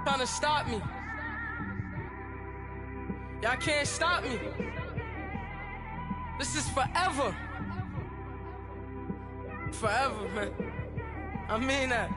Trying to stop me. Y'all can't stop me. This is forever. Forever, man. I mean that.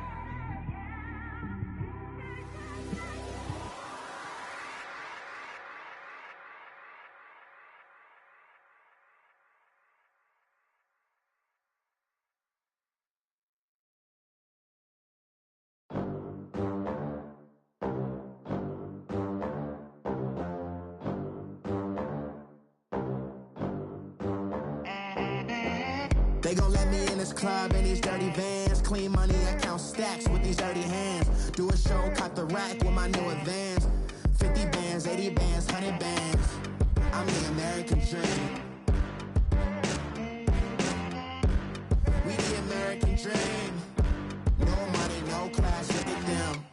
They gon' let me in this club in these dirty vans. Clean money, I count stacks with these dirty hands. Do a show, cut the rack with my new advance. 50 bands, 80 bands, 100 bands. I'm the American dream. We the American dream. No money, no class, look at them.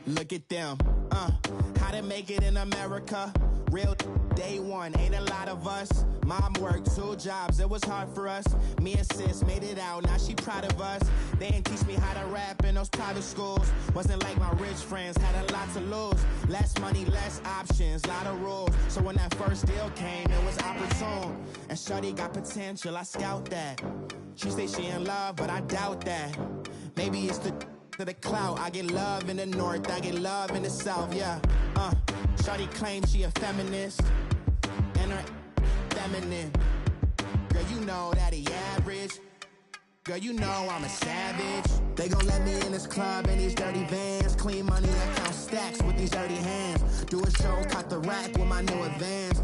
Look at them, how to make it in America. Real day one, ain't a lot of us. Mom worked 2 jobs, it was hard for us. Me and sis made it out, now she proud of us. They ain't teach me how to rap in those private schools. Wasn't like my rich friends, had a lot to lose. Less money, less options, lot of rules. So when that first deal came, it was opportune. And shorty got potential, I scout that. She say she in love, but I doubt that. Maybe it's to the clout. I get love in the north, I get love in the south, yeah. Shawty claims she a feminist, and her feminine. Girl, you know that he average. Girl, you know I'm a savage. They gon' let me in this club in these dirty vans. Clean money, I count stacks with these dirty hands. Do a show, cut the rack with my new advance.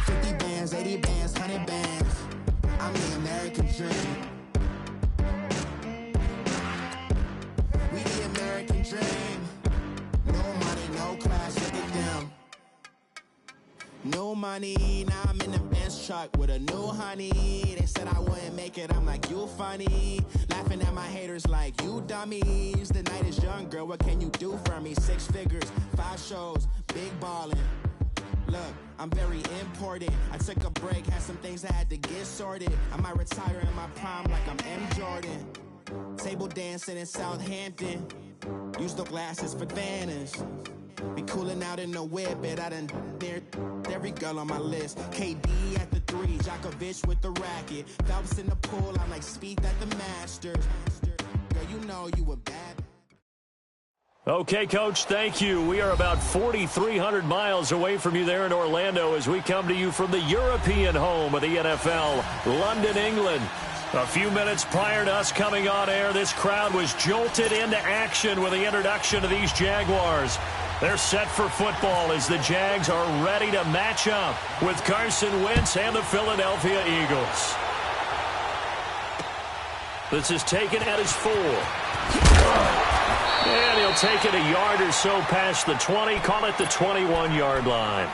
50 bands, 80 bands, 100 bands. I'm the American dream. We the American dream. No money, no class, look at them. No money, now I'm in the Benz truck with a new honey. They said I wouldn't make it, I'm like, you funny. Laughing at my haters like, you dummies. The night is young, girl, what can you do for me? 6 figures, 5 shows, big ballin'. Look, I'm very important. I took a break, had some things I had to get sorted. I might retire in my prime like I'm M. Jordan. Table dancing in Southampton. Use the glasses for Vanish. Be cooling out in the whip, but I done near every girl on my list. KD at the 3, Djokovic with the racket. Phelps in the pool, I'm like Speed at the Masters. Girl, you know you a bad. Okay, Coach, thank you. We are about 4,300 miles away from you there in Orlando as we come to you from the European home of the NFL, London, England. A few minutes prior to us coming on air, this crowd was jolted into action with the introduction of these Jaguars. They're set for football as the Jags are ready to match up with Carson Wentz and the Philadelphia Eagles. This is taken at his 4. And he'll take it a yard or so past the 20, call it the 21-yard line.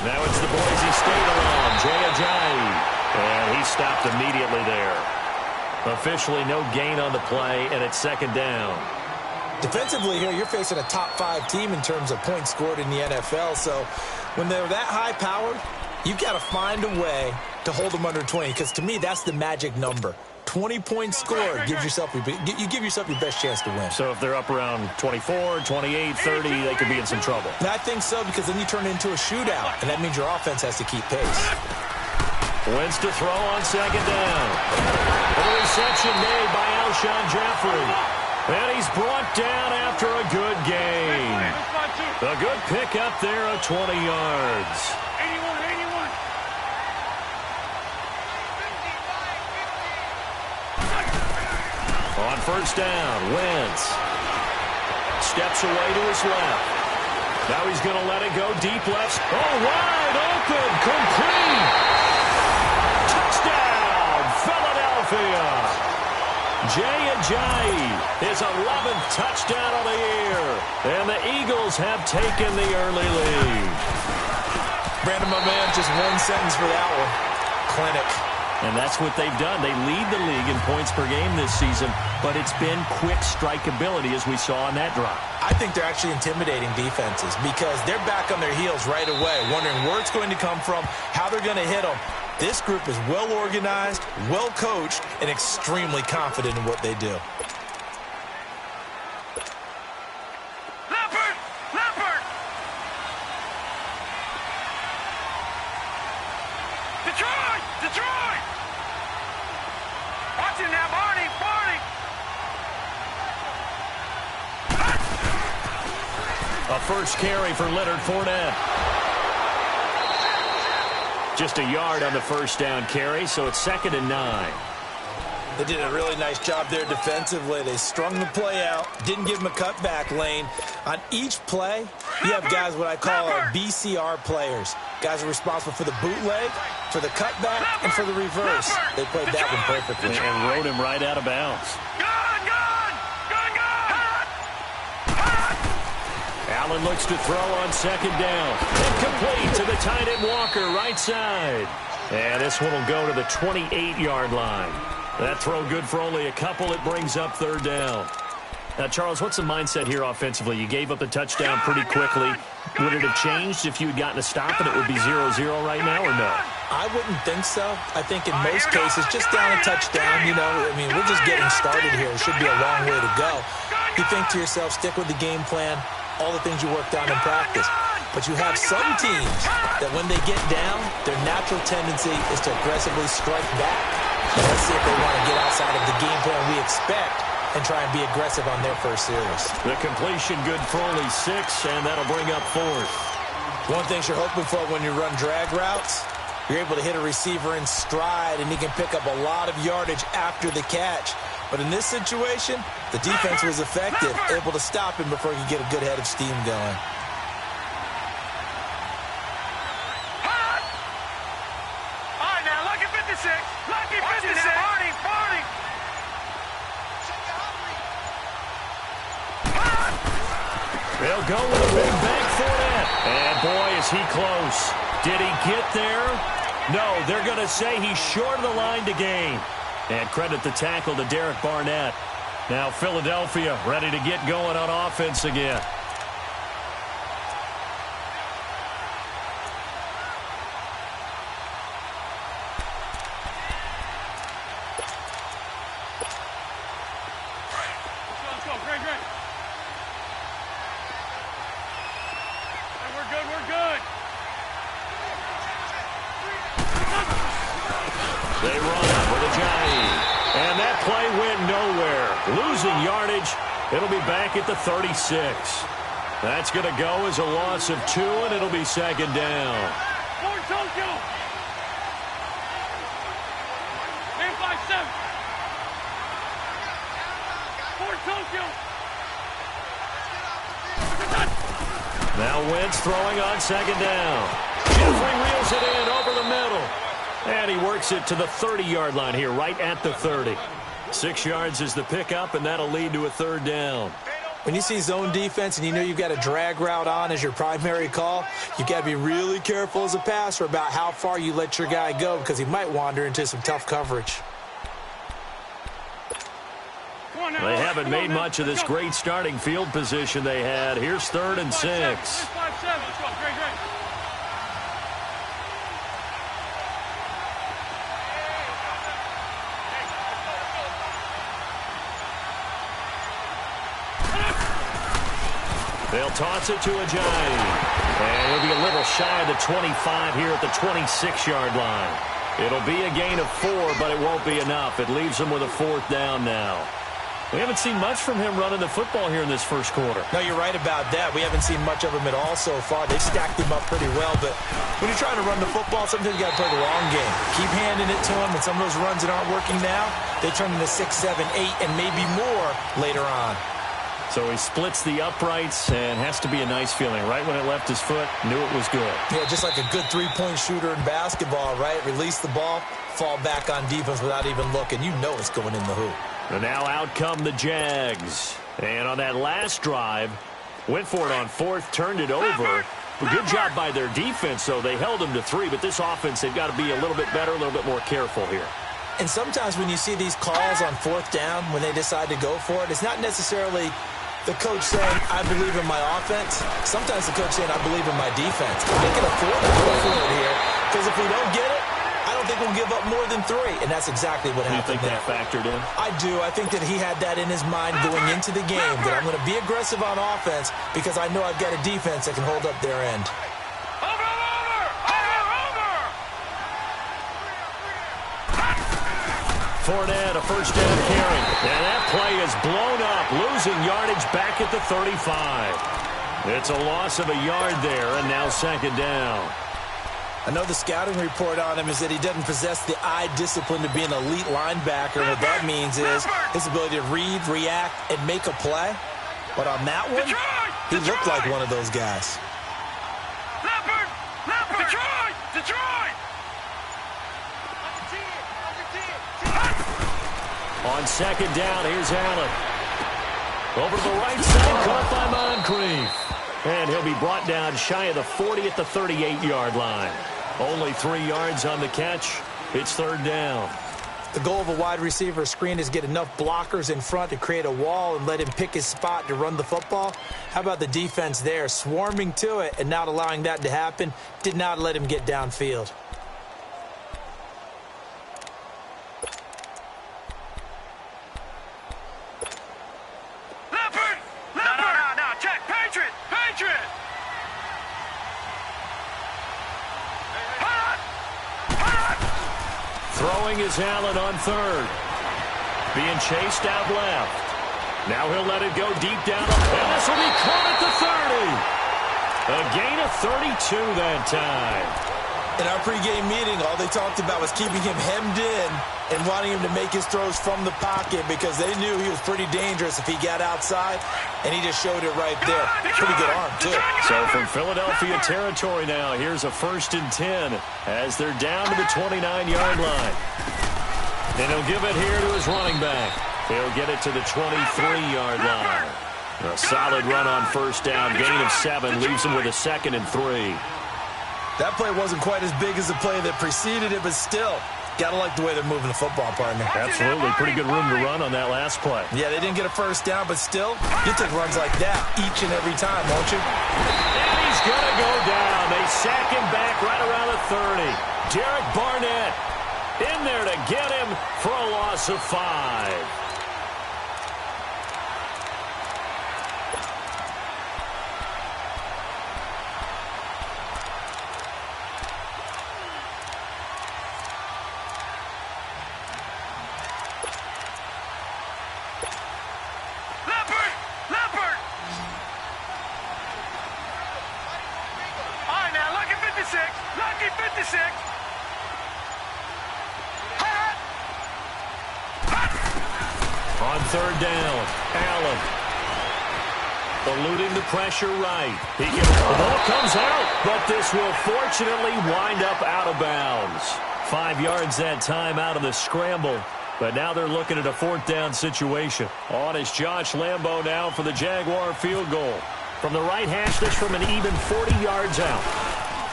Now it's the Boise State alone, Jay Ajayi. And he stopped immediately there. Officially no gain on the play, and it's 2nd down. Defensively here, you're facing a top 5 team in terms of points scored in the NFL. So when they're that high-powered, you've got to find a way to hold them under 20. Because to me, that's the magic number. 20 points scored, you give yourself your best chance to win. So if they're up around 24, 28, 30, they could be in some trouble. And I think so, because then you turn it into a shootout, and that means your offense has to keep pace. Wentz to throw on 2nd down. A reception made by Alshon Jeffrey. And he's brought down after a good gain. A good pickup there of 20 yards. On 1st down, Wentz steps away to his left. Now he's going to let it go deep left. Oh, wide open, complete. Touchdown, Philadelphia. Jay Ajayi, his 11th touchdown of the year. And the Eagles have taken the early lead. Brandon, my man, just one sentence for that one. Clinic. And that's what they've done. They lead the league in points per game this season, but it's been quick strikeability as we saw on that drive. I think they're actually intimidating defenses because they're back on their heels right away, wondering where it's going to come from, how they're going to hit them. This group is well organized, well coached, and extremely confident in what they do. Detroit! Watch it now, Barney! A first carry for Leonard Fournette. Just a yard on the first down carry, so it's 2nd and 9. They did a really nice job there defensively. They strung the play out, didn't give them a cutback lane. On each play, you have guys what I call BCR players. Guys are responsible for the bootleg, for the cutback, and for the reverse. They played that one perfectly. And rode him right out of bounds. Allen looks to throw on 2nd down. Incomplete to the tight end Walker, right side. And this one will go to the 28-yard line. That throw good for only a couple. It brings up 3rd down. Now, Charles, what's the mindset here offensively? You gave up the touchdown pretty quickly. Would it have changed if you had gotten a stop and it would be 0-0 right now, or no? I wouldn't think so. I think in most cases, just down a touchdown, you know, I mean, we're just getting started here. It should be a long way to go. You think to yourself, stick with the game plan, all the things you worked on in practice. But you have some teams that when they get down, their natural tendency is to aggressively strike back. And let's see if they want to get outside of the game plan we expect and try and be aggressive on their first series. The completion good for only 6, and that'll bring up 4th. One thing you're hoping for when you run drag routes, you're able to hit a receiver in stride, and he can pick up a lot of yardage after the catch. But in this situation, the defense was effective, able to stop him before he could get a good head of steam going. All right, now, lucky 56. Lucky 56. Barney. They'll go with a big bank for that. And boy, is he close. Did he get there? No, they're going to say he's short of the line to gain. And credit the tackle to Derek Barnett. Now Philadelphia ready to get going on offense again. Let's go. Great. We're good. They run with a giant. And that play went nowhere. Losing yardage. It'll be back at the 36. That's going to go as a loss of 2, and it'll be 2nd down. Fort Tokyo. 10-5-7. Fort Tokyo. Now Wentz throwing on 2nd down. Jeffrey reels it in over the middle. And he works it to the 30-yard line here, right at the 30. 6 yards is the pickup, and that'll lead to a 3rd down. When you see zone defense and you know you've got a drag route on as your primary call, you've got to be really careful as a passer about how far you let your guy go because he might wander into some tough coverage. They haven't made much of this great starting field position they had. Here's 3rd and 6. 5-7. Let's go. Great. They'll toss it to a giant. And it'll be a little shy of the 25 here at the 26-yard line. It'll be a gain of 4, but it won't be enough. It leaves them with a 4th down now. We haven't seen much from him running the football here in this first quarter. No, you're right about that. We haven't seen much of him at all so far. They've stacked him up pretty well, but when you're trying to run the football, sometimes you got to play the long game. Keep handing it to him, and some of those runs that aren't working now, they turn into 6, 7, 8, and maybe more later on. So he splits the uprights and has to be a nice feeling. Right when it left his foot, knew it was good. Yeah, just like a good three-point shooter in basketball, right? Release the ball, fall back on defense without even looking. You know it's going in the hoop. And now out come the Jags. And on that last drive, went for it on 4th, turned it over. Good job by their defense, though. They held them to 3, but this offense, they've got to be a little bit better, a little bit more careful here. And sometimes when you see these calls on 4th down, when they decide to go for it, it's not necessarily the coach saying, I believe in my offense. Sometimes the coach saying, I believe in my defense. We can afford to go for it here, because if we don't get it, I don't think we'll give up more than 3, and that's exactly what happened. You think that factored in? I do. I think that he had that in his mind going into the game, that I'm going to be aggressive on offense because I know I've got a defense that can hold up their end. Fournette, a first down carry. And that play is blown up, losing yardage back at the 35. It's a loss of a yard there, and now 2nd down. I know the scouting report on him is that he doesn't possess the eye discipline to be an elite linebacker. What that means is his ability to read, react, and make a play. But on that one, he looked like one of those guys. Detroit! On 2nd down, here's Allen. Over to the right side, caught by Moncrief. And he'll be brought down shy of the 40 at the 38-yard line. Only 3 yards on the catch. It's 3rd down. The goal of a wide receiver screen is get enough blockers in front to create a wall and let him pick his spot to run the football. How about the defense there, swarming to it and not allowing that to happen? Did not let him get downfield. Throwing is Allen on 3rd. Being chased out left. Now he'll let it go deep down. And this will be caught at the 30. A gain of 32 that time. In our pregame meeting, all they talked about was keeping him hemmed in and wanting him to make his throws from the pocket because they knew he was pretty dangerous if he got outside, and he just showed it right there. Pretty good arm, too. So from Philadelphia territory now, here's a 1st and 10 as they're down to the 29-yard line. And he'll give it here to his running back. He'll get it to the 23-yard line. A solid run on 1st down, gain of 7, leaves him with a 2nd and 3. That play wasn't quite as big as the play that preceded it, but still, got to like the way they're moving the football, partner. Absolutely. Pretty good room to run on that last play. Yeah, they didn't get a 1st down, but still, you take runs like that each and every time, won't you? And he's going to go down. They sack him back right around the 30. Derek Barnett in there to get him for a loss of 5. On 3rd down, Allen. Eluding the pressure right. The ball comes out, but this will fortunately wind up out of bounds. 5 yards that time out of the scramble. But now they're looking at a 4th down situation. On is Josh Lambo now for the Jaguar field goal. From the right hash, this from an even 40 yards out.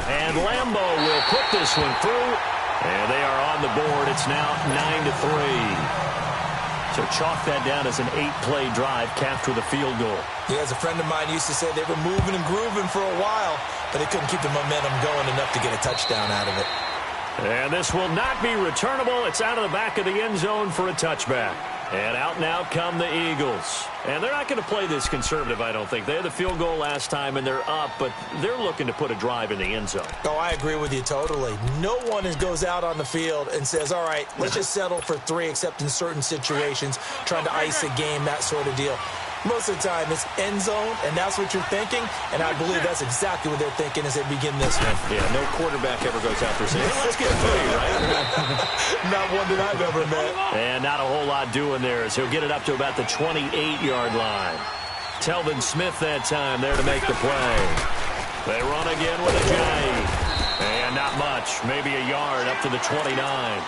And Lambo will put this one through. And they are on the board. It's now 9-3. So chalk that down as an 8-play drive capped with a field goal. Yeah, as a friend of mine used to say, they were moving and grooving for a while, but they couldn't keep the momentum going enough to get a touchdown out of it. And this will not be returnable. It's out of the back of the end zone for a touchback. And out come the Eagles. And they're not going to play this conservative, I don't think. They had the field goal last time, and they're up, but they're looking to put a drive in the end zone. Oh, I agree with you totally. No one goes out on the field and says, all right, let's just settle for 3, except in certain situations, trying to ice a game, that sort of deal. Most of the time, it's end zone, and that's what you're thinking, and I believe that's exactly what they're thinking as they begin this one. Yeah, no quarterback ever goes out there saying, hey, let's get 3, right? Not one that I've ever met. And not a whole lot doing there as he'll get it up to about the 28-yard line. Telvin Smith that time there to make the play. They run again with a J. And not much, maybe a yard up to the 29.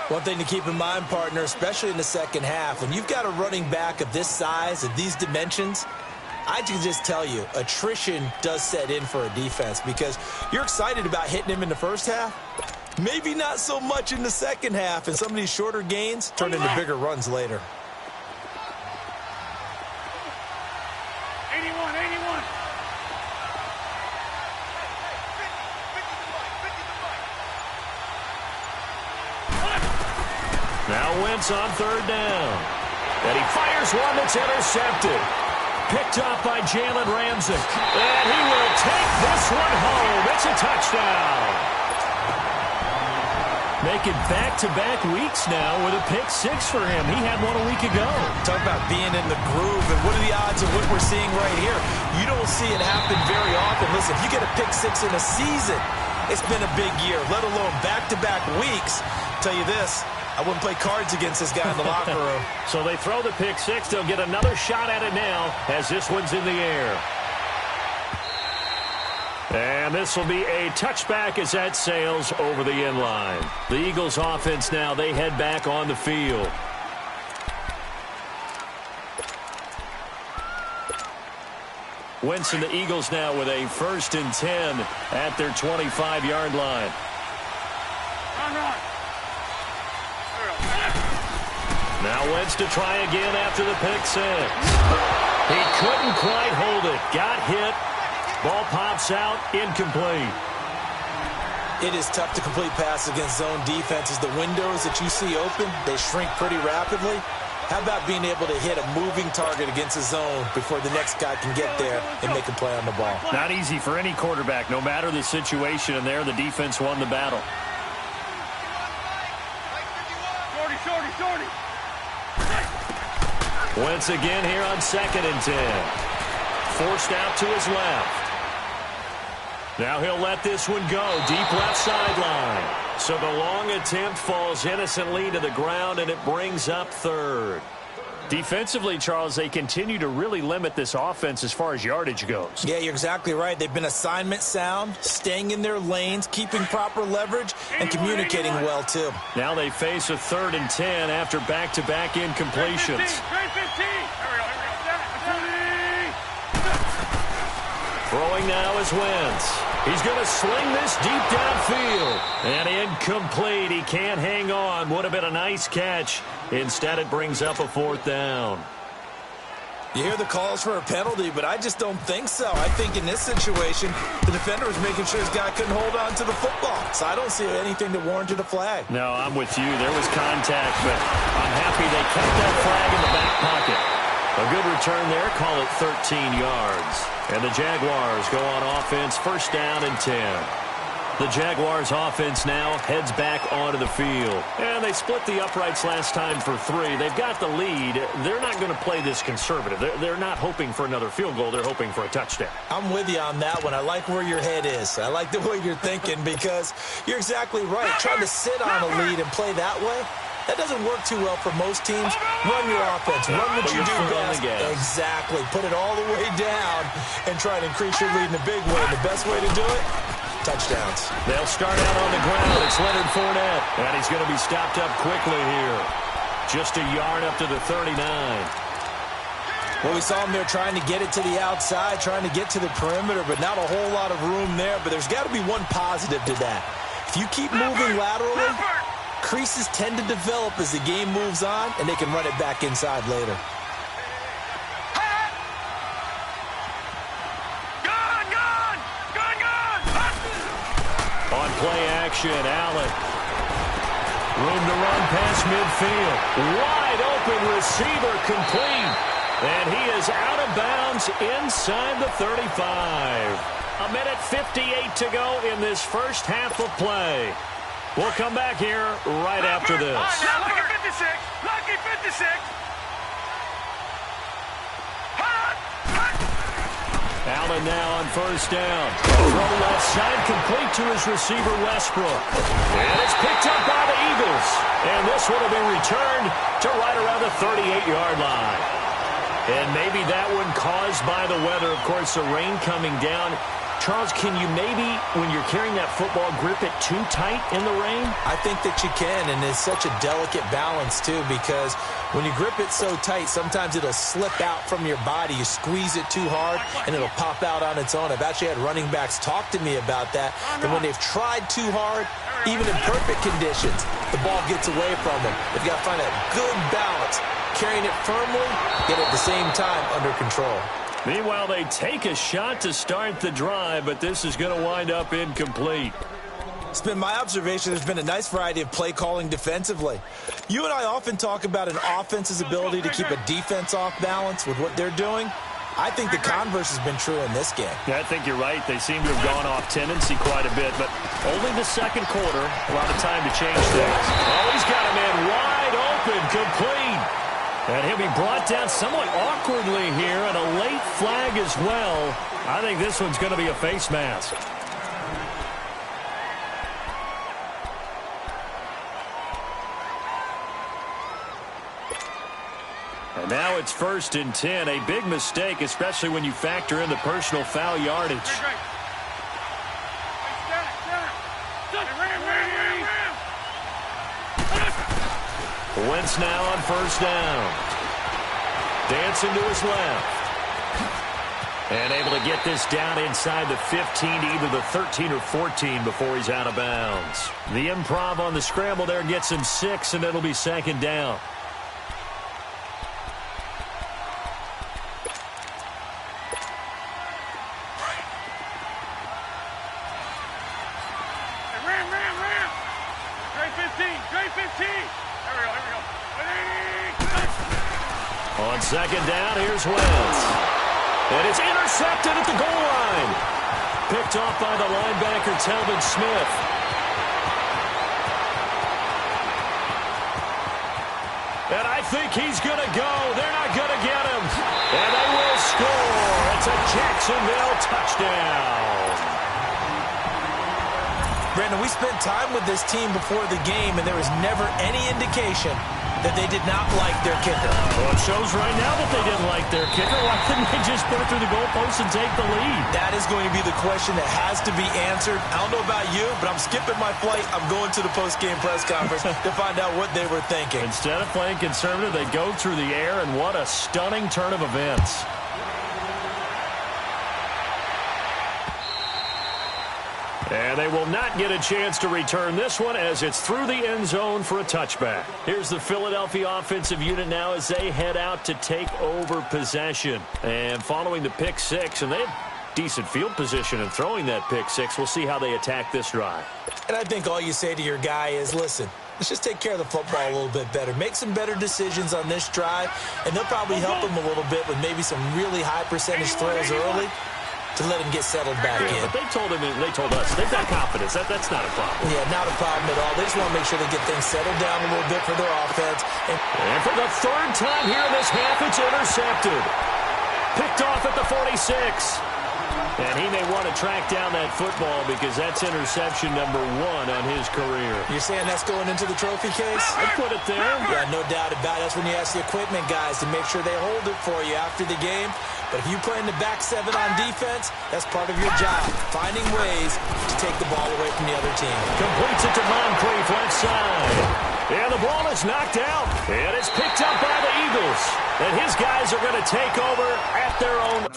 One thing to keep in mind, partner, especially in the second half, when you've got a running back of this size, of these dimensions, I can just tell you, attrition does set in for a defense because you're excited about hitting him in the first half. Maybe not so much in the second half, and some of these shorter gains turn into bigger runs later. 81, 81. Now Wentz on third down. And he fires one that's intercepted. Picked off by Jalen Ramsey. And he will take this one home. It's a touchdown. Making back-to-back weeks now with a pick six for him. He had one a week ago. Talk about being in the groove, and what are the odds of what we're seeing right here? You don't see it happen very often. Listen, if you get a pick six in a season, it's been a big year, let alone back-to-back weeks. I'll tell you this, I wouldn't play cards against this guy in the locker room. So they throw the pick six. They'll get another shot at it now as this one's in the air. And this will be a touchback as that sails over the end line. The Eagles offense now, they head back on the field. Wentz and the Eagles now with a 1st and 10 at their 25-yard line. Run. Now Wentz to try again after the pick six. He couldn't quite hold it. Got hit. Ball pops out, incomplete. It is tough to complete passes against zone defenses. The windows that you see open, they shrink pretty rapidly. How about being able to hit a moving target against a zone before the next guy can get there and make a play on the ball? Not easy for any quarterback, no matter the situation, and there the defense won the battle. Shorty. Wentz again here on 2nd and 10. Forced out to his left. Now he'll let this one go. Deep left sideline. So the long attempt falls innocently to the ground, and it brings up 3rd. Defensively, Charles, they continue to really limit this offense as far as yardage goes. Yeah, you're exactly right. They've been assignment sound, staying in their lanes, keeping proper leverage, and communicating well, too. Now they face a 3rd and 10 after back-to-back incompletions. Trade 15. Throwing now is Wentz. He's going to sling this deep downfield. And incomplete. He can't hang on. Would have been a nice catch. Instead, it brings up a 4th down. You hear the calls for a penalty, but I just don't think so. I think in this situation, the defender was making sure his guy couldn't hold on to the football. So I don't see anything that warranted a flag. No, I'm with you. There was contact, but I'm happy they kept that flag in the back pocket. A good return there. Call it 13 yards. And the Jaguars go on offense, 1st down and 10. The Jaguars offense now heads back onto the field. And they split the uprights last time for 3. They've got the lead. They're not going to play this conservative. They're not hoping for another field goal. They're hoping for a touchdown. I'm with you on that one. I like where your head is. I like the way you're thinking because you're exactly right. Trying to sit on a lead and play that way, that doesn't work too well for most teams. Run your offense. Run what you do best. Exactly. Put it all the way down and try to increase your lead in a big way. And the best way to do it, touchdowns. They'll start out on the ground. It's Leonard Fournette. And he's going to be stopped up quickly here. Just a yard up to the 39. Well, we saw him there trying to get it to the outside, trying to get to the perimeter, but not a whole lot of room there. But there's got to be one positive to that. If you keep moving laterally, creases tend to develop as the game moves on, and they can run it back inside later. On play action, Allen. Room to run past midfield. Wide open receiver complete. And he is out of bounds inside the 35. 1:58 to go in this first half of play. We'll come back here right after this. Lucky 56. Lucky 56. Allen now on 1st down. Throw left side complete to his receiver, Westbrook. And it's picked up by the Eagles. And this one will be returned to right around the 38-yard line. And maybe that one caused by the weather. Of course, the rain coming down Charles, can you maybe, when you're carrying that football, grip it too tight in the rain? I think that you can, and it's such a delicate balance, too, because when you grip it so tight, sometimes it'll slip out from your body. You squeeze it too hard, and it'll pop out on its own. I've actually had running backs talk to me about that when they've tried too hard, even in perfect conditions, the ball gets away from them. They've got to find that good balance, carrying it firmly, yet at the same time under control. Meanwhile, they take a shot to start the drive, but this is going to wind up incomplete. It's been my observation there's been a nice variety of play calling defensively. You and I often talk about an offense's ability to keep a defense off balance with what they're doing. I think the converse has been true in this game. Yeah, I think you're right. They seem to have gone off tendency quite a bit, but only the second quarter, a lot of time to change things. Oh, he's got a man wide open, complete. And he'll be brought down somewhat awkwardly here, and a late flag as well. I think this one's going to be a face mask. And now it's 1st and 10. A big mistake, especially when you factor in the personal foul yardage. Wentz now on 1st down. Dancing to his left. And able to get this down inside the 15 to either the 13 or 14 before he's out of bounds. The improv on the scramble there gets him 6, and it'll be 2nd down. On 2nd down, here's Wentz. And it's intercepted at the goal line. Picked off by the linebacker, Telvin Smith. And I think he's going to go. They're not going to get him. And they will score. It's a Jacksonville touchdown. Brandon, we spent time with this team before the game, and there was never any indication that they did not like their kicker. Well, it shows right now that they didn't like their kicker. Why couldn't they just put it through the goalpost and take the lead? That is going to be the question that has to be answered. I don't know about you, but I'm skipping my flight. I'm going to the post-game press conference to find out what they were thinking. Instead of playing conservative, they go through the air, and what a stunning turn of events. And they will not get a chance to return this one as it's through the end zone for a touchback. Here's the Philadelphia offensive unit now as they head out to take over possession. And following the pick six, and they have decent field position in throwing that pick six. We'll see how they attack this drive. And I think all you say to your guy is, listen, let's just take care of the football a little bit better. Make some better decisions on this drive, and they'll probably help him a little bit with maybe some really high percentage throws early to let him get settled back in. But they told us, they've got confidence. That's not a problem. Yeah, not a problem at all. They just want to make sure they get things settled down a little bit for their offense. And for the 3rd time here in this half, it's intercepted. Picked off at the 46. And he may want to track down that football because that's interception number 1 on his career. You're saying that's going into the trophy case? I'd put it there. Yeah, no doubt about it. That's when you ask the equipment guys to make sure they hold it for you after the game. But if you play in the back 7 on defense, that's part of your job, finding ways to take the ball away from the other team. Completes it to Moncrief, left side. And the ball is knocked out. And it's picked up by the Eagles. And his guys are going to take over at their own.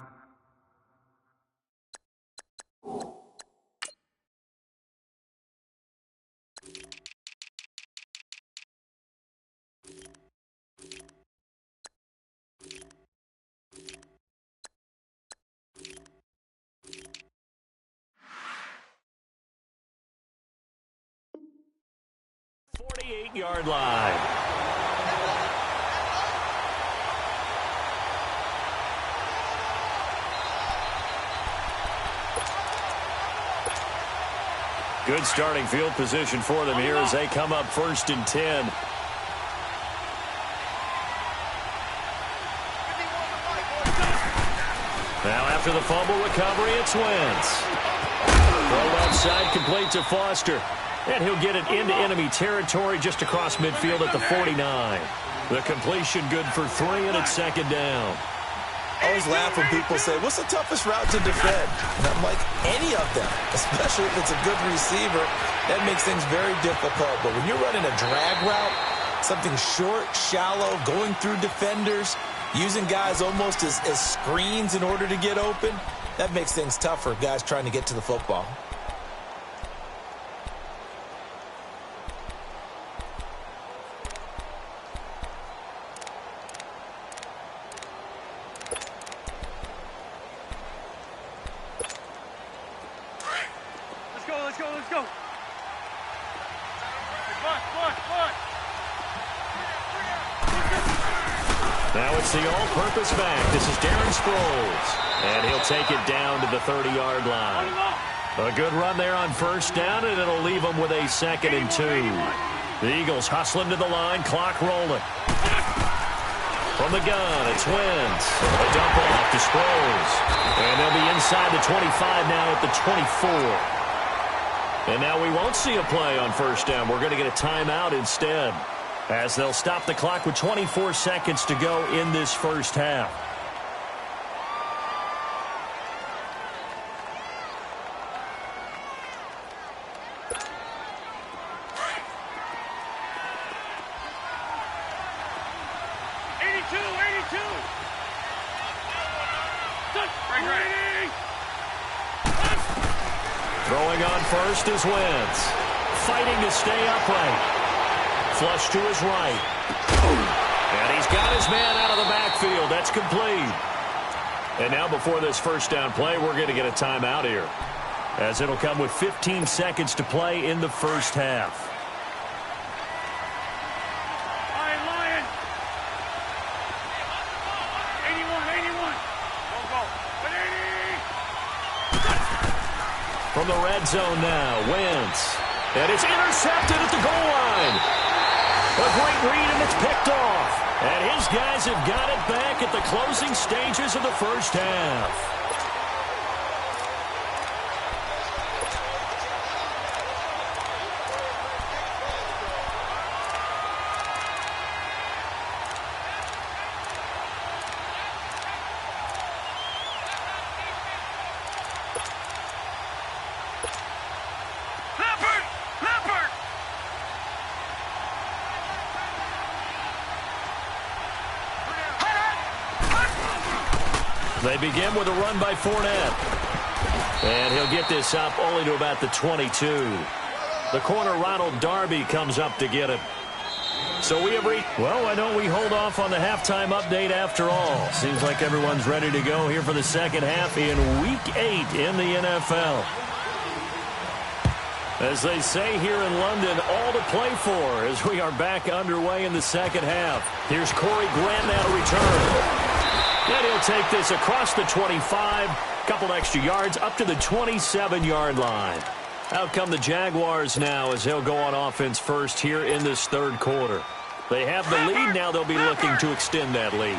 Yard line. Good starting field position for them here as they come up 1st and 10. Now after the fumble recovery, it's Wentz. Throw left side, complete to Foster. And he'll get it into enemy territory just across midfield at the 49. The completion good for 3, and it's 2nd down. I always laugh when people say, what's the toughest route to defend? And I'm like, any of them, especially if it's a good receiver. That makes things very difficult. But when you're running a drag route, something short, shallow, going through defenders, using guys almost as screens in order to get open, that makes things tough for guys trying to get to the football. Let's go. Now it's the all-purpose back. This is Darren Sproles. And he'll take it down to the 30-yard line. A good run there on first down, and it'll leave them with a 2nd and 2. The Eagles hustling to the line, clock rolling. From the gun, it's Wentz. A dump off to Sproles. And they'll be inside the 25 now at the 24. And now we won't see a play on first down. We're going to get a timeout instead, as they'll stop the clock with 24 seconds to go in this first half. Throwing on first is Wentz. Fighting to stay upright. Flush to his right. And he's got his man out of the backfield. That's complete. And now before this first down play, we're going to get a timeout here, as it'll come with 15 seconds to play in the first half. Lion. 81. Don't go. 80. From the red zone now, Wentz. And it's intercepted at the goal line. A great read, and it's picked off. And his guys have got it back at the closing stages of the first half. They begin with a run by Fournette. And he'll get this up only to about the 22. The corner, Ronald Darby, comes up to get it. So we have well, why don't we hold off on the halftime update after all? Seems like everyone's ready to go here for the second half in Week 8 in the NFL. As they say here in London, all to play for as we are back underway in the second half. Here's Corey Grant now to return. And he'll take this across the 25, couple extra yards up to the 27-yard line. Out come the Jaguars now as they'll go on offense first here in this third quarter. They have the lead. Now they'll be looking to extend that lead.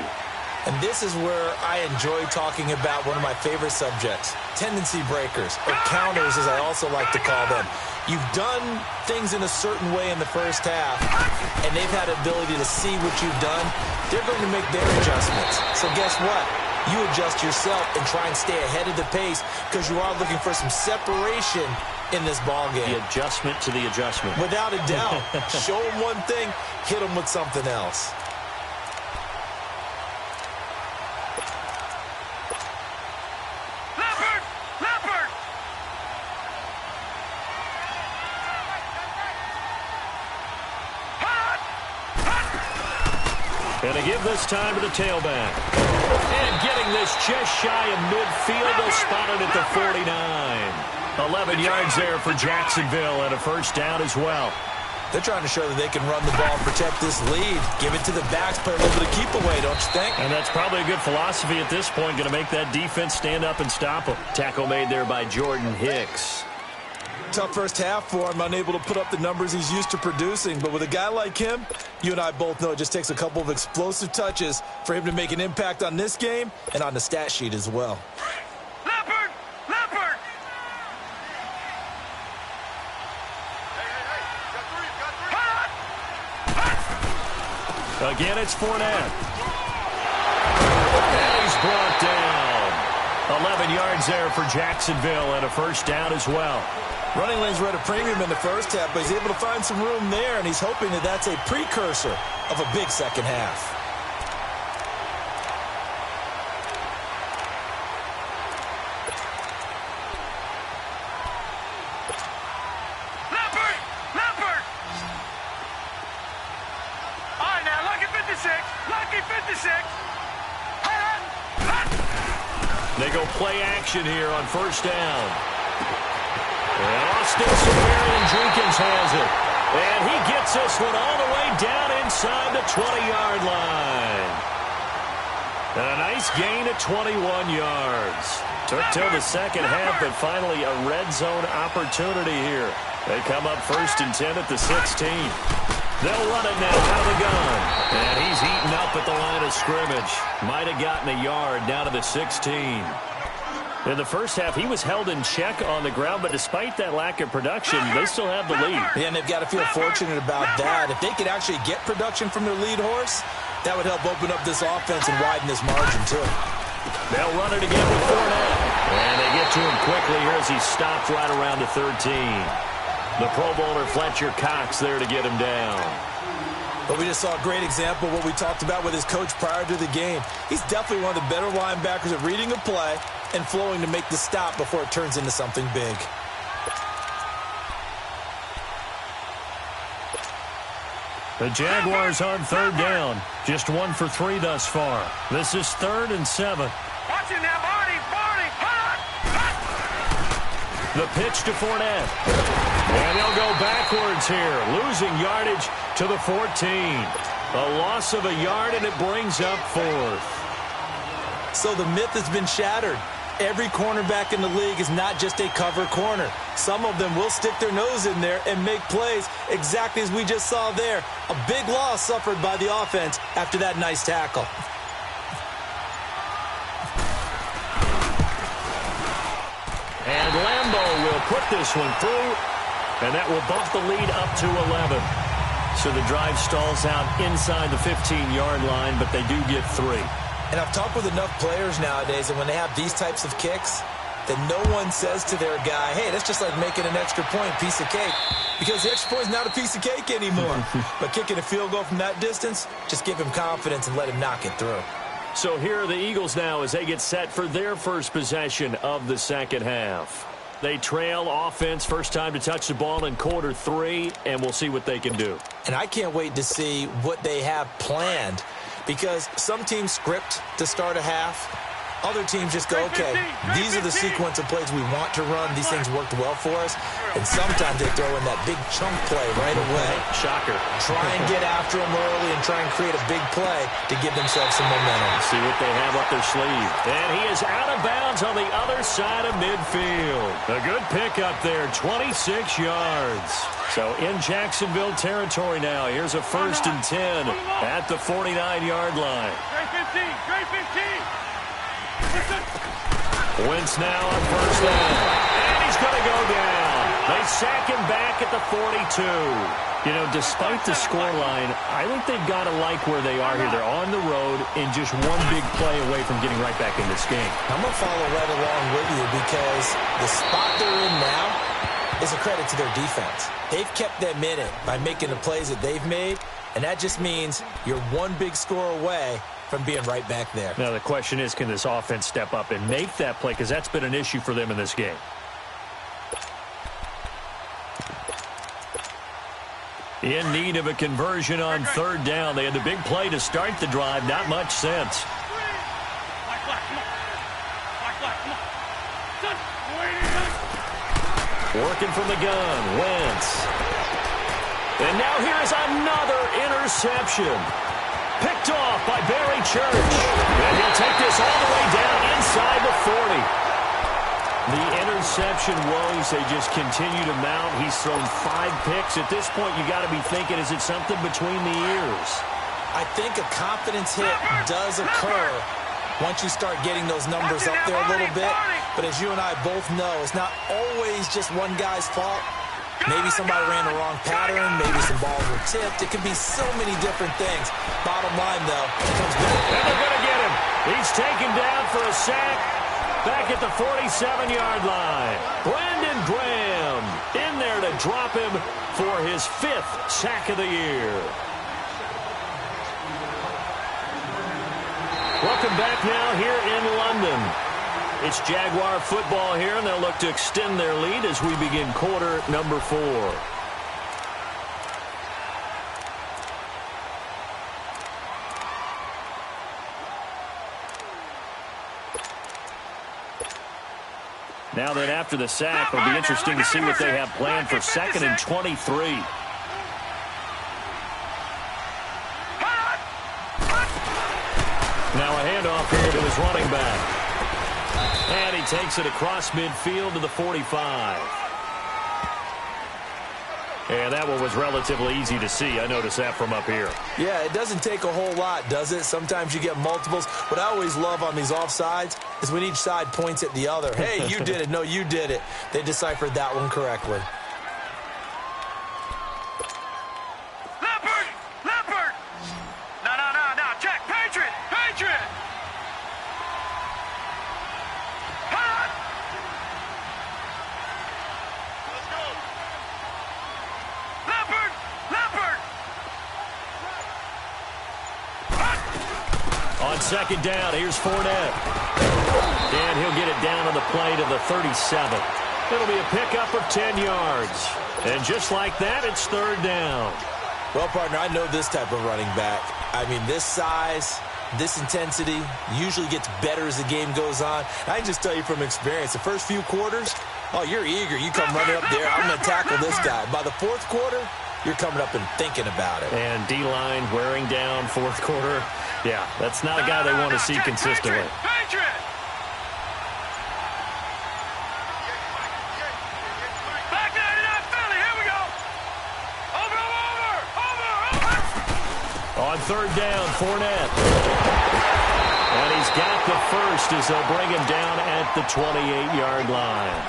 And this is where I enjoy talking about one of my favorite subjects, tendency breakers, or counters as I also like to call them. You've done things in a certain way in the first half, and they've had ability to see what you've done. They're going to make their adjustments. So guess what? You adjust yourself and try and stay ahead of the pace because you are looking for some separation in this ball game. The adjustment to the adjustment. Without a doubt. Show them one thing, hit them with something else. And to give this time to the tailback. And getting this just shy of midfield. They'll spot it at the 49. 11 yards there for Jacksonville and a first down as well. They're trying to show that they can run the ball and protect this lead. Give it to the backs, play a little bit of keep away, don't you think? And that's probably a good philosophy at this point. Going to make that defense stand up and stop them. Tackle made there by Jordan Hicks. Tough first half for him, unable to put up the numbers he's used to producing. But with a guy like him, you and I both know it just takes a couple of explosive touches for him to make an impact on this game and on the stat sheet as well. Leopard! Again, it's Fournette. And he's brought down. 11 yards there for Jacksonville and a first down as well. Running lanes were at a premium in the first half, but he's able to find some room there, and he's hoping that that's a precursor of a big second half. Leopard! All right, now, lucky 56. Lucky 56. They go play action here on first down. And Austin Sumerian-Jenkins has it. And he gets this one all the way down inside the 20-yard line. And a nice gain at 21 yards. Took till the second half, but finally a red zone opportunity here. They come up 1st and 10 at the 16. They'll run it now out of the gun. And he's eaten up at the line of scrimmage. Might have gotten a yard down to the 16. In the first half, he was held in check on the ground, but despite that lack of production, they still have the lead. Yeah, and they've got to feel fortunate about that. If they could actually get production from their lead horse, that would help open up this offense and widen this margin, too. They'll run it again with Fournette. And they get to him quickly here as he stops right around the 13. The Pro Bowler Fletcher Cox there to get him down. But we just saw a great example of what we talked about with his coach prior to the game. He's definitely one of the better linebackers at reading a play and flowing to make the stop before it turns into something big. The Jaguars on third down. Just 1 for 3 thus far. This is 3rd and 7. Watch it now, Barney! The pitch to Fournette. And they'll go backwards here, losing yardage to the 14. A loss of a yard, and it brings up 4th. So the myth has been shattered. Every cornerback in the league is not just a cover corner. Some of them will stick their nose in there and make plays exactly as we just saw there. A big loss suffered by the offense after that nice tackle. And Lambeau will put this one through, and that will bump the lead up to 11. So the drive stalls out inside the 15-yard line, but they do get 3. And I've talked with enough players nowadays, and when they have these types of kicks, that no one says to their guy, hey, that's just like making an extra point, piece of cake. Because the extra point is not a piece of cake anymore. But kicking a field goal from that distance, just give him confidence and let him knock it through. So here are the Eagles now as they get set for their first possession of the second half. They trail offense, first time to touch the ball in quarter 3, and we'll see what they can do. And I can't wait to see what they have planned, because some teams script to start a half. Other teams just go, okay, these are the sequence of plays we want to run. These things worked well for us. And sometimes they throw in that big chunk play right away. Shocker. Try and get after them early and try and create a big play to give themselves some momentum. See what they have up their sleeve. And he is out of bounds on the other side of midfield. A good pickup there, 26 yards. So in Jacksonville territory now. Here's a 1st and 10 at the 49-yard line. Great 15. Wentz now on first down. And he's going to go down. They sack him back at the 42. You know, despite the scoreline, I think they've got to like where they are here. They're on the road and just one big play away from getting right back in this game. I'm going to follow right along with you because the spot they're in now is a credit to their defense. They've kept them in it by making the plays that they've made, and that just means you're one big score away from being right back there. Now the question is, can this offense step up and make that play? Because that's been an issue for them in this game. In need of a conversion on third down. They had the big play to start the drive. Not much sense. Working from the gun, Wentz. And now here's another interception. Picked off by Barry Church. And he'll take this all the way down inside the 40. The interception woes, they just continue to mount. He's thrown 5 picks. At this point, you got to be thinking, is it something between the ears? I think a confidence hit does occur once you start getting those numbers up there a little bit. But as you and I both know, it's not always just one guy's fault. Maybe somebody ran the wrong pattern. Maybe some balls were tipped. It could be so many different things. Bottom line, though, it comes back. And they're going to get him. He's taken down for a sack back at the 47-yard line. Brandon Graham in there to drop him for his 5th sack of the year. Welcome back now here in London. It's Jaguar football here, and they'll look to extend their lead as we begin quarter number 4. Now then, after the sack, it'll be interesting to see what they have planned for 2nd and 23. Now a handoff here to his running back. And he takes it across midfield to the 45. And that one was relatively easy to see. I noticed that from up here. Yeah, it doesn't take a whole lot, does it? Sometimes you get multiples. What I always love on these offsides is when each side points at the other. Hey, you did it. No, you did it. They deciphered that one correctly. Leopard! No, check. Patriot! Hot! Let's go! Leopard! On 2nd down, here's Fournette. And he'll get it down on the play to the 37. It'll be a pickup of 10 yards. And just like that, it's 3rd down. Well, partner, I know this type of running back. I mean, this size, this intensity usually gets better as the game goes on. I can just tell you from experience, the first few quarters, oh, you're eager. You come running up there. I'm going to tackle this guy. By the 4th quarter, you're coming up and thinking about it. And D-line wearing down 4th quarter. Yeah, that's not a guy they want to see consistently. Patriot! Back 99 Philly, here we go! Over! On 3rd down, Fournette. And he's got the first as they'll bring him down at the 28-yard line.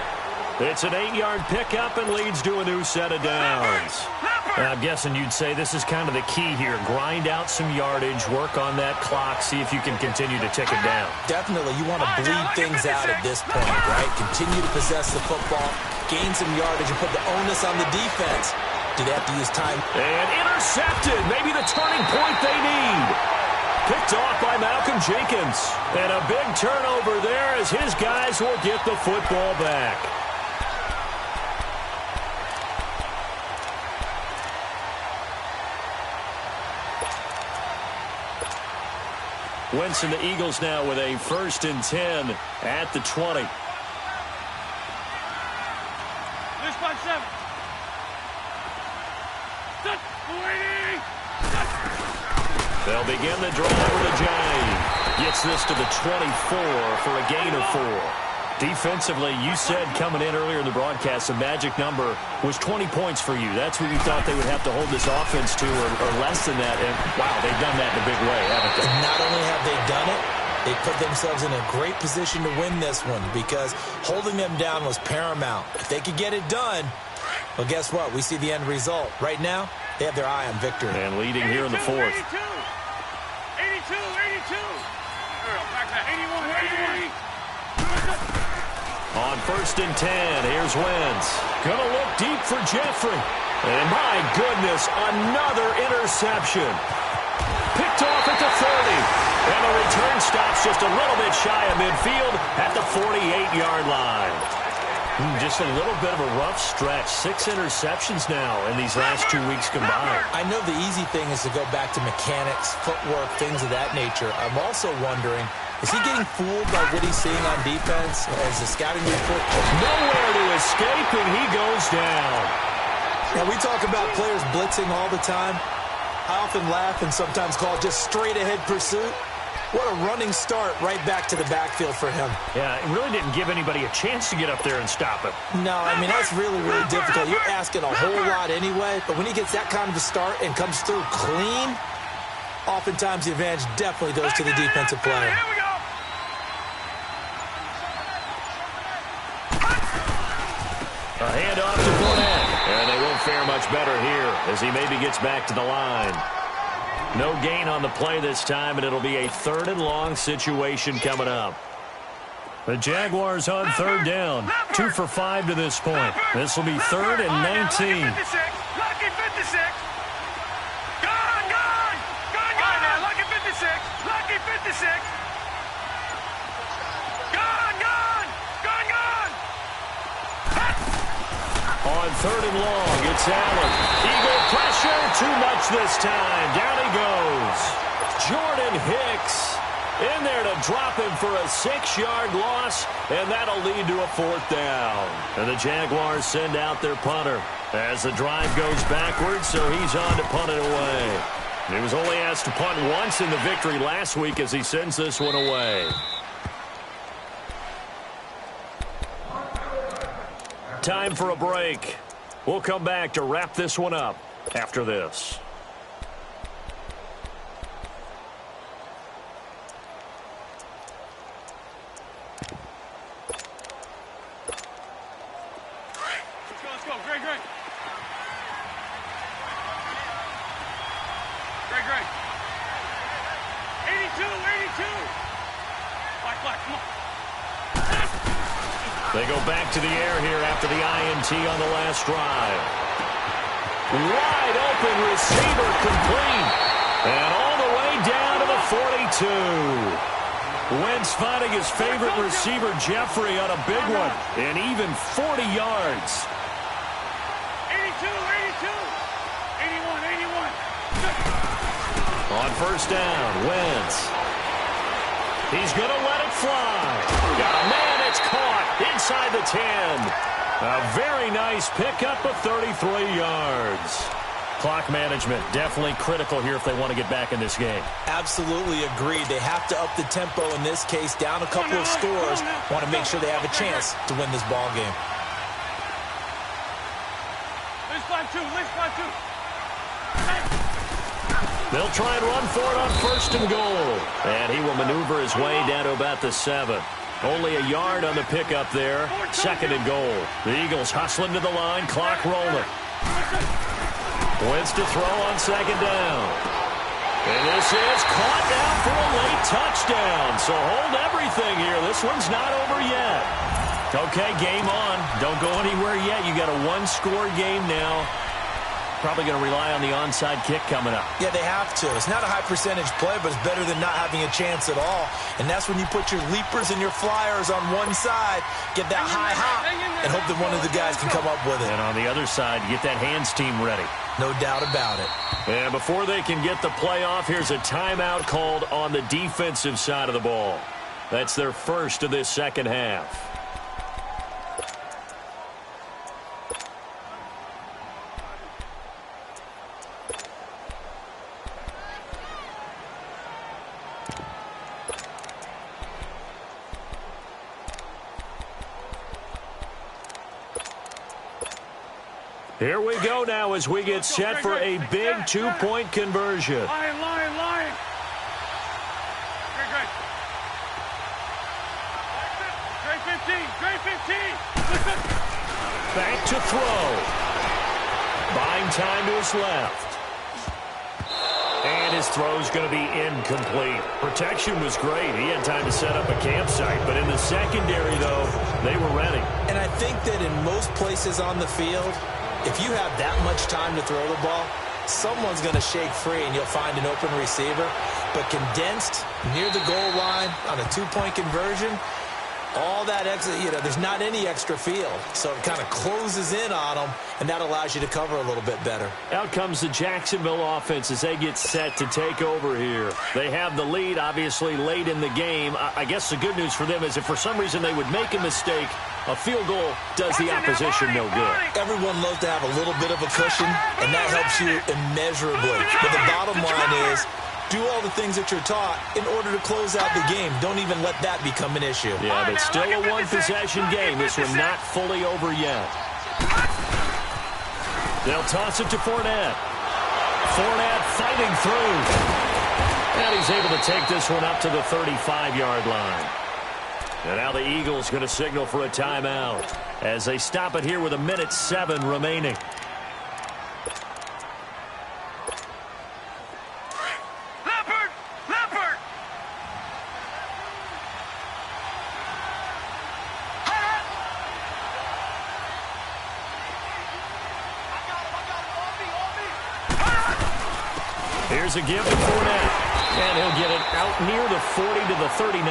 It's an 8-yard pickup and leads to a new set of downs. And I'm guessing you'd say this is kind of the key here. Grind out some yardage, work on that clock, see if you can continue to tick it down. Definitely. You want to bleed things out at this point, right? Continue to possess the football, gain some yardage, and put the onus on the defense. Do they have to use time? And intercepted. Maybe the turning point they need. Picked off by Malcolm Jenkins. And a big turnover there as his guys will get the football back. Wentz and the Eagles now with a 1st and 10 at the 20. This by 7. They'll begin the drive with a Johnny. Gets this to the 24 for a gain of 4. Defensively, you said coming in earlier in the broadcast, the magic number was 20 points for you. That's what you thought they would have to hold this offense to, or less than that. And, wow, they've done that in a big way, haven't they? Not only have they done it, they put themselves in a great position to win this one because holding them down was paramount. If they could get it done, well, guess what? We see the end result. Right now, they have their eye on victory. And leading here in the 4th. 82. Back to 81. On 1st and 10, here's Wentz. Gonna look deep for Jeffrey. And my goodness, another interception. Picked off at the 30. And the return stops just a little bit shy of midfield at the 48-yard line. Just a little bit of a rough stretch. 6 interceptions now in these last 2 weeks combined. I know the easy thing is to go back to mechanics, footwork, things of that nature. I'm also wondering, is he getting fooled by what he's seeing on defense as the scouting report? Nowhere to escape, and he goes down. Now, we talk about players blitzing all the time. I often laugh and sometimes call it just straight-ahead pursuit. What a running start right back to the backfield for him. Yeah, it really didn't give anybody a chance to get up there and stop him. No, I mean, that's really, really difficult. You're asking a whole lot anyway, but when he gets that kind of a start and comes through clean, oftentimes the advantage definitely goes to the defensive player. Here we go. A handoff to Fournette. And they won't fare much better here as he maybe gets back to the line. No gain on the play this time, and it'll be a 3rd and long situation coming up. The Jaguars on 3rd down. 2 for 5 to this point. This will be 3rd and 19. Lucky 56. Gone, gone. Gone, gone. Now, lucky 56. Lucky 56. Gone, gone. Gone, gone. On 3rd and long, it's Allen. Eagle pressure, too much this time. Down he goes. Jordan Hicks in there to drop him for a 6-yard loss, and that'll lead to a 4th down. And the Jaguars send out their punter as the drive goes backwards, so he's on to punt it away. He was only asked to punt once in the victory last week as he sends this one away. Time for a break. We'll come back to wrap this one up after this. Let's go. Greg. Greg. 82. Black, come on. They go back to the air here after the INT on the last drive. Wide open receiver complete. And all the way down to the 42. Wentz finding his favorite receiver, Jeffrey, on a big one. And even 40 yards. 82. 81. On 1st down, Wentz. He's going to let it fly. Got a man. It's caught inside the 10. A very nice pickup of 33 yards. Clock management definitely critical here if they want to get back in this game. Absolutely agreed. They have to up the tempo in this case, down a couple of scores. Want to make sure they have a chance to win this ball game. Let's fly two. They'll try and run for it on 1st and goal. And he will maneuver his way down to about the 7. Only a yard on the pickup there. 2nd and goal. The Eagles hustling to the line. Clock rolling. Wentz to throw on 2nd down. And this is caught down for a late touchdown. So hold everything here. This one's not over yet. Okay, game on. Don't go anywhere yet. You got a 1-score game now. Probably going to rely on the onside kick coming up. Yeah, they have to. It's not a high percentage play, but it's better than not having a chance at all. And that's when you put your leapers and your flyers on one side, get that high hop, and hope that one of the guys can come up with it. And on the other side, get that hands team ready. No doubt about it. And before they can get the play off, here's a timeout called on the defensive side of the ball. That's their first of this second half. Here we go now as we get set for a big 2-point conversion. Line. Great 15. Back to throw. Buying time to his left. And his throw's going to be incomplete. Protection was great. He had time to set up a campsite. But in the secondary, though, they were ready. And I think that in most places on the field, if you have that much time to throw the ball, someone's going to shake free and you'll find an open receiver. But condensed near the goal line on a 2-point conversion, all that extra, there's not any extra field. So it kind of closes in on them, and that allows you to cover a little bit better. Out comes the Jacksonville offense as they get set to take over here. They have the lead, obviously, late in the game. I guess the good news for them is if for some reason they would make a mistake, a field goal does the opposition no good. Everyone loves to have a little bit of a cushion, and that helps you immeasurably. But the bottom line is, do all the things that you're taught in order to close out the game. Don't even let that become an issue. Yeah, but still a one-possession game. This one not fully over yet. They'll toss it to Fournette. Fournette fighting through. And he's able to take this one up to the 35-yard line. And now the Eagles going to signal for a timeout as they stop it here with 1:07 remaining. Here's a give to Fournette. And he'll get it out near the 40 to the 39.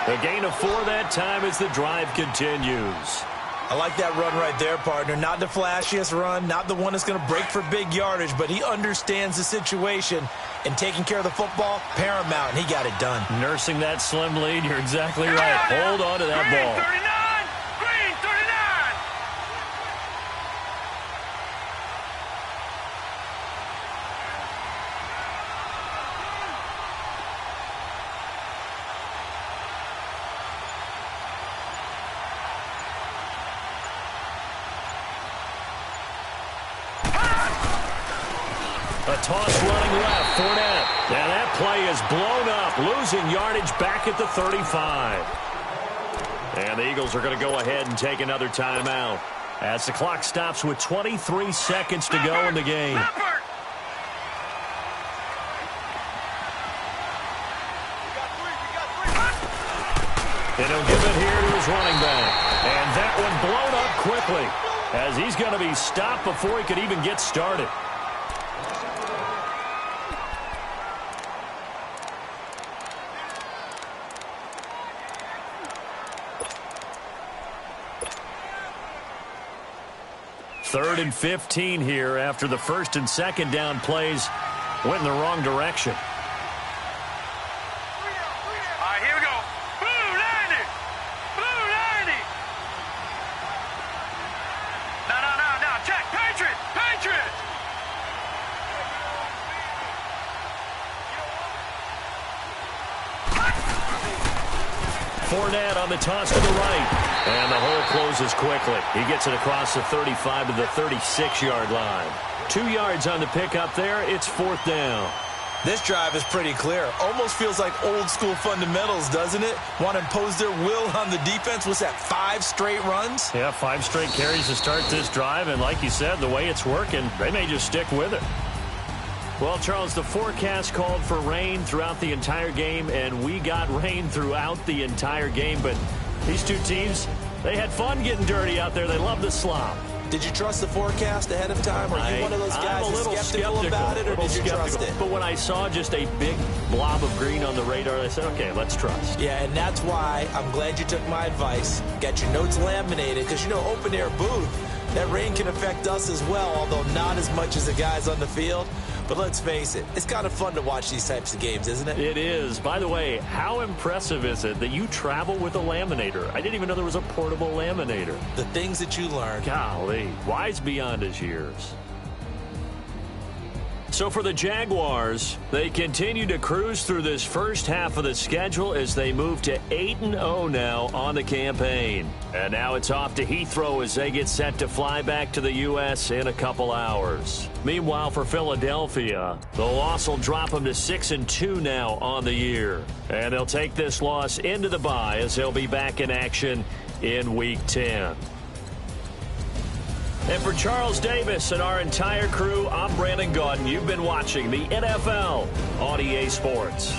A gain of 4 that time as the drive continues. I like that run right there, partner. Not the flashiest run, not the one that's going to break for big yardage, but he understands the situation, and taking care of the football, paramount, and he got it done. Nursing that slim lead, you're exactly right. Hold on to that ball. Green 39! A toss running left, Fournette. And that play is blown up, losing yardage back at the 35. And the Eagles are going to go ahead and take another timeout as the clock stops with 23 seconds to go in the game. And he'll give it here to his running back. And that one blown up quickly as he's going to be stopped before he could even get started. Third and 15 here after the first and second down plays went in the wrong direction. All right, here we go. Blue 90! Blue 90! No. Check. Patriots! Fournette on the toss to the right. And the hole closes quickly. He gets it across the 35 to the 36-yard line. 2 yards on the pickup there. It's 4th down. This drive is pretty clear. Almost feels like old-school fundamentals, doesn't it? Want to impose their will on the defense. What's that, 5 straight runs? Yeah, 5 straight carries to start this drive. And like you said, the way it's working, they may just stick with it. Well, Charles, the forecast called for rain throughout the entire game, and we got rain throughout the entire game. But these two teams, they had fun getting dirty out there. They love the slop. Did you trust the forecast ahead of time? Are you one of those guys I'm a little skeptical about it, or did you trust it? But when I saw just a big blob of green on the radar, I said, okay, let's trust. Yeah, and that's why I'm glad you took my advice. Got your notes laminated, because, you know, open-air booth, that rain can affect us as well, although not as much as the guys on the field. But let's face it, it's kind of fun to watch these types of games, isn't it? It is. By the way, how impressive is it that you travel with a laminator? I didn't even know there was a portable laminator. The things that you learn. Golly, wise beyond his years. So for the Jaguars, they continue to cruise through this first half of the schedule as they move to 8-0 now on the campaign. And now it's off to Heathrow as they get set to fly back to the U.S. in a couple hours. Meanwhile, for Philadelphia, the loss will drop them to 6-2 now on the year. And they'll take this loss into the bye as they'll be back in action in Week 10. And for Charles Davis and our entire crew, I'm Brandon Gaudin. You've been watching the NFL on EA Sports.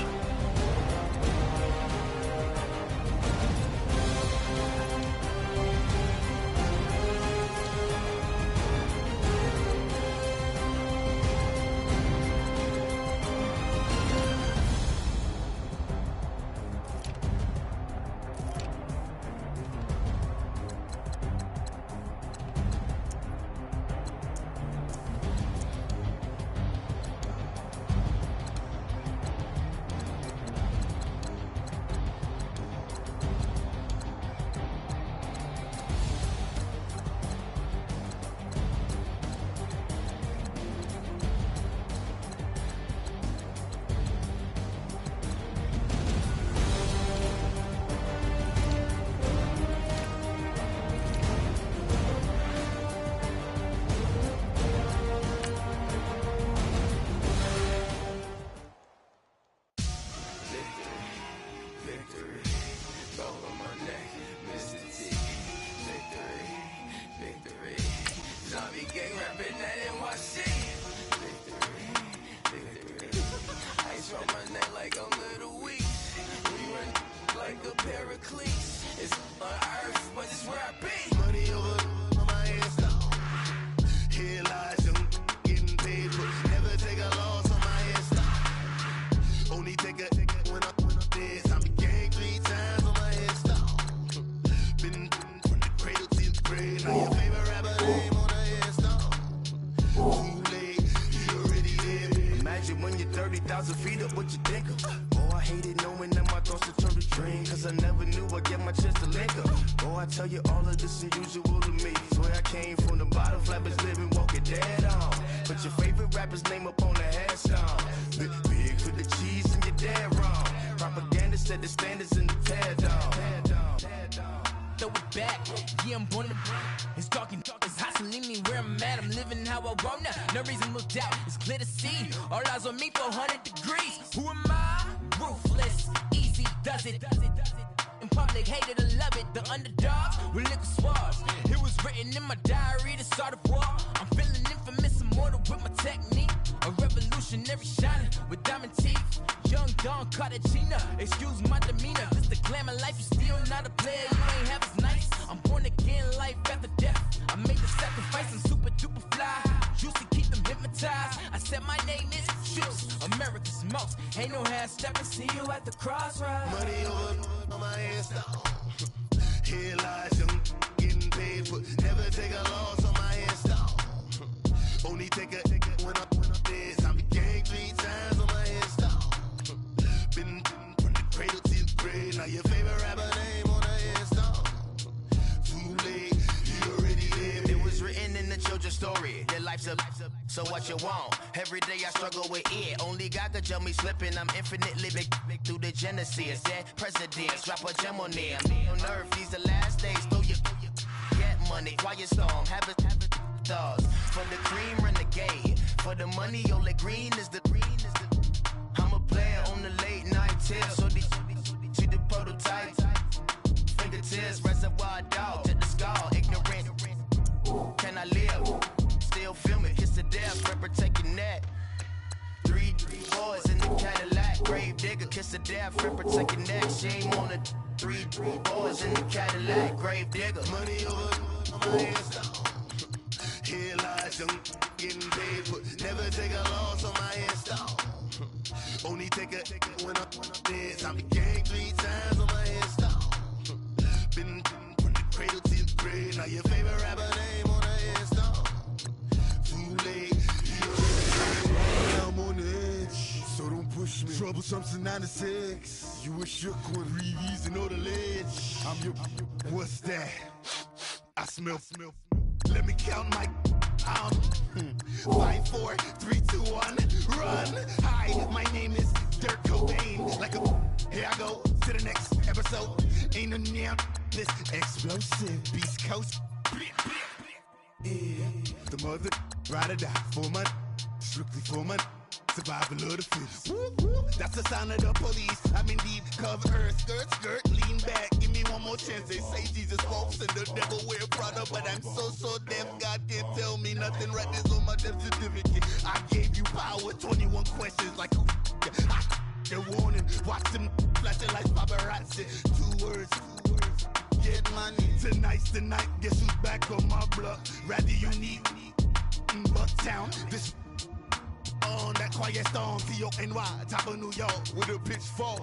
when you're 30,000 feet up, what you think of? Oh, I hated knowing that my thoughts would turn to dream, cause I never knew I'd get my chance to link up. Oh, I tell you all of this unusual to me. Swear I came from the bottom, flappers living, walking dead on. Put your favorite rapper's name up on the headstone. Big for the cheese and you're dead wrong. Propaganda set the standards in the tear down. Throw it back, yeah, I'm born to it's talking, it's hot, so leave me where I'm at. I'm living how I want now, no reason to look down. It's clear to see, all eyes on me for 100 degrees. Who am I? Ruthless, easy does it. In public, hated or love it. The underdogs with liquor swabs. It was written in my diary to start a war. I'm feeling infamous, immortal with my technique. A revolutionary shining with diamond teeth. Young Don Cartagena, excuse my demeanor. This the glamour life, you still not a player. You ain't half as nice. I'm born again, life after death. I made the sacrifice, I'm super duper fly. Used to keep them hypnotized. I said my name is Juice, America's most. Ain't no half stepping. See you at the crossroads. Money over on my install. Here lies young, getting paid for. Never take a loss on my install. Only take a when I'm dead. I became 3 times on my install. Been from the cradle to the grave. Now your favorite rapper name on the install. Too late, you already lived. It was written in the children's story. Your life's a so what you want? Every day I struggle with it. Only God could tell me slipping. I'm infinitely big through the genesis. Dead presidents, drop a gem on them. On earth, these the last days. Throw your get money, quiet storm. Have it thoughts. For the cream, renegade. For the money, only green is the. I'm a player on the late night tip. So these see the prototype. Fingertips, reservoir dog to the skull. Ignorant. Can I live? Still film it, kiss the death, rep protecting that. 3 boys in the Cadillac, grave digger, kiss the death, rep protecting that. Shame on the 3 boys in the Cadillac, grave digger. Money over on my install. Here lies young, getting paid for. Never take a loss on my install. Only take a when I'm dead. I'm the gang 3 times on my install. Been from the cradle to the grave. Now your favorite rapper name on the install. Too late, I'm on the edge, so don't push me. Troublesome to 96. You a shook one, breathe easy, know the ledge. I'm your, what's that? I smell. Let me count my 5, 4, 3, 2, 1, run. Hi, my name is Dirk Cobain. Like a, here I go to the next episode. Ain't no damn this explosive Beast Coast. Yeah, the mother ride or die for my strictly for my survival of the fittest. That's the sound of the police. I'm indeed cover skirt, lean back. Give me one more chance. They say Jesus walks and the devil wear Prada, but I'm so deaf. God can't tell me nothing. Right this on my death certificate. I gave you power. 21 questions like a warning. Watch them flashing like paparazzi. 2 words. Get money. Tonight's the night. Guess who's back on my block? Rather unique. Bucktown. This on that quiet storm. T-O-N-Y. Top of New York with a pitchfork.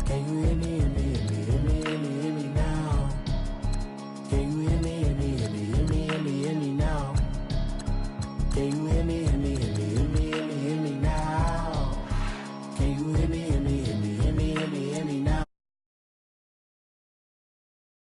Can you hear me?